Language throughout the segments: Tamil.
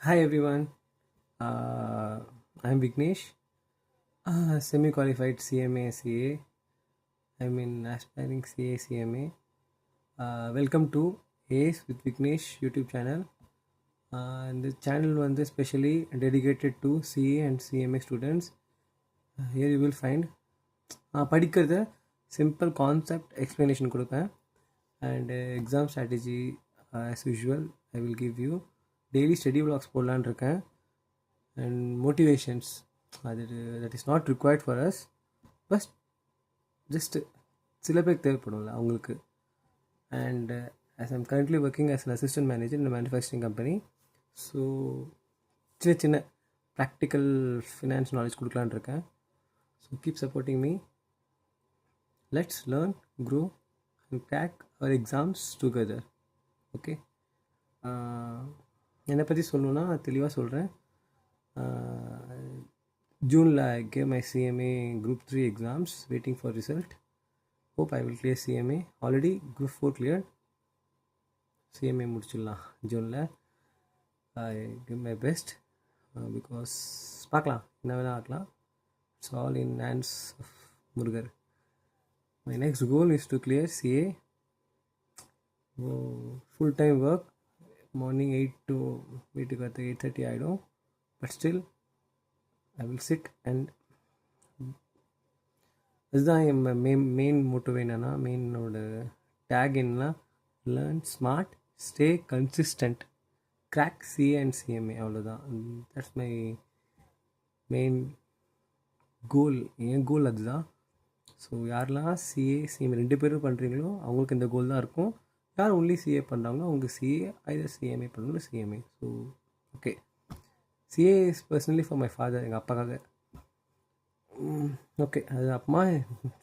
Hi everyone, uh, I'm Vignesh, semi-qualified CMA CA. I'm in aspiring CA CMA. Welcome to ACE with Vignesh YouTube channel. And the channel one is specially dedicated to CA and CMA students. Here you will find படிக்கிறத simple concept explanation கொடுப்பேன் and exam strategy as usual I will give you. Daily study vlogs போடலான்னு இருக்கேன் and motivations that is not required for us, but just சில பேர் தேவைப்படும்ல அவங்களுக்கு. And as I'm currently working as an assistant manager in a manufacturing company, so சின்ன சின்ன ப்ராக்டிக்கல் ஃபினான்ஸ் நாலேஜ் கொடுக்கலான்னு இருக்கேன். So keep supporting me. Let's learn, grow and crack our exams together. Okay, என்னை பற்றி சொல்லணுன்னா தெளிவாக சொல்கிறேன். June I gave my CMA Group 3 exams, waiting for result. Hope I will clear CMA. Already Group 4 cleared. CMA முடிச்சிடலாம் ஜூனில். I give my best because பார்க்கலாம், என்ன வேணால் ஆகலாம். It's all in hands of Murugar. My next goal is to clear CA. Full time work, morning 8 to வீட்டுக்கு வரது 8:30 ஆகிடும். But still I will sit and இதுதான் என் மெயின் மோட்டிவ். என்னன்னா மெயினோட டேக் என்னன்னா learn smart, stay consistent, crack CA and CMA. அவ்வளோதான். That's my main goal. என் கோல் அதுதான். ஸோ யாரெல்லாம் சிஏ சிஎம்ஏ 2 பேரும் பண்ணுறீங்களோ அவங்களுக்கு இந்த கோல் தான் இருக்கும். யார் ஒன்லி சிஏ பண்ணுறாங்களோ அவங்க சிஏ ஐதர் சிஎம்ஏ பண்ணுறாங்களோ CMA. So okay, CA is personally for my father, எங்கள் அப்பாக்காக. ஓகே, அது அப்புறமா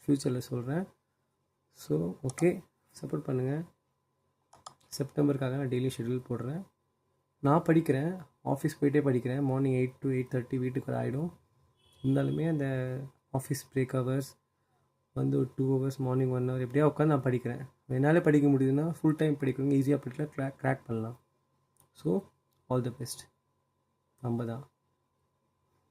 ஃப்யூச்சரில் சொல்கிறேன். ஸோ ஓகே, சப்போர்ட் பண்ணுங்கள். செப்டம்பருக்காக நான் டெய்லி ஷெட்யூல் போடுறேன். நான் படிக்கிறேன், ஆஃபீஸ் போயிட்டே படிக்கிறேன். மார்னிங் 8 to 8:30 வீட்டுக்கு வர ஆகிடும். இருந்தாலுமே அந்த ஆஃபீஸ் பிரேக் ஹவர்ஸ் வந்து ஒரு 2 hours, மார்னிங் 1 hour எப்படியா உட்காந்து நான் படிக்கிறேன். என்னால் படிக்க முடியுதுன்னா ஃபுல் டைம் படிக்கிறவங்க ஈஸியாக படிக்கலாம், கிராக் பண்ணலாம். So all the best. நம்ம தான்